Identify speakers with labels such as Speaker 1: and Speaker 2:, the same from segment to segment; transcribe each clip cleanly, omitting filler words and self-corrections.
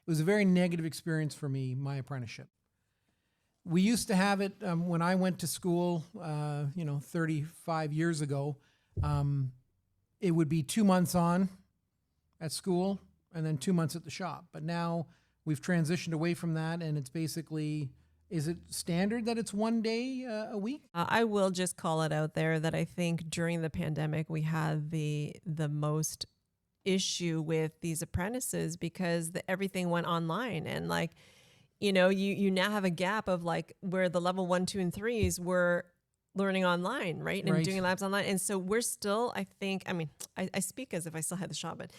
Speaker 1: was a very negative experience for me, my apprenticeship. We used to have it when I went to school, 35 years ago. It would be 2 months on at school and then 2 months at the shop. But now we've transitioned away from that, and it's basically, is it standard that it's 1 day a week?
Speaker 2: I will just call it out there that I think during the pandemic we had the most issue with these apprentices because everything went online, and like, you now have a gap of like where the level 1, 2, and 3s were learning online, right? And
Speaker 1: Right.
Speaker 2: doing labs online. And so we're still, I think, I speak as if I still had the shop, but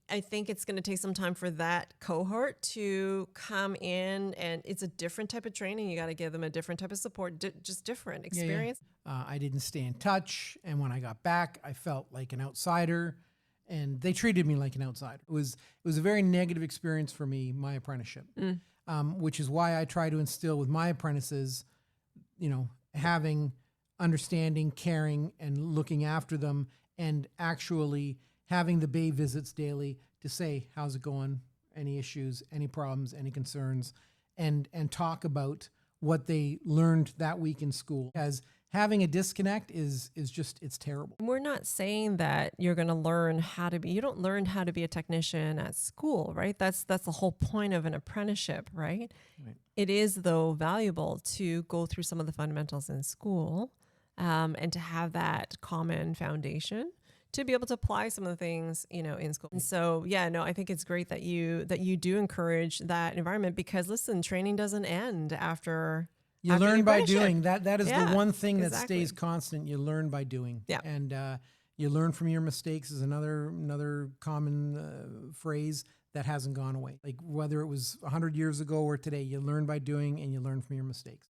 Speaker 2: I think it's going to take some time for that cohort to come in, and it's a different type of training. You got to give them a different type of support, just different experience.
Speaker 1: I didn't stay in touch, and when I got back, I felt like an outsider, and they treated me like an outsider. It was a very negative experience for me, my apprenticeship, which is why I try to instill with my apprentices, having understanding, caring, and looking after them, and actually having the bay visits daily to say, how's it going? Any issues, any problems, any concerns, and talk about what they learned that week in school. As having a disconnect is just, it's terrible.
Speaker 2: We're not saying that you're going to learn how to be, you don't learn how to be a technician at school, right? That's the whole point of an apprenticeship, right?
Speaker 1: Right.
Speaker 2: It is, though, valuable to go through some of the fundamentals in school, and to have that common foundation to be able to apply some of the things, in school. And so, I think it's great that you do encourage that environment, because listen, training doesn't end after
Speaker 1: You learn by
Speaker 2: apprenticeship.
Speaker 1: doing. That is the one thing that
Speaker 2: exactly.
Speaker 1: stays constant. You learn by doing.
Speaker 2: Yeah.
Speaker 1: And you learn from your mistakes is another common phrase that hasn't gone away. Like whether it was 100 years ago or today, you learn by doing, and you learn from your mistakes.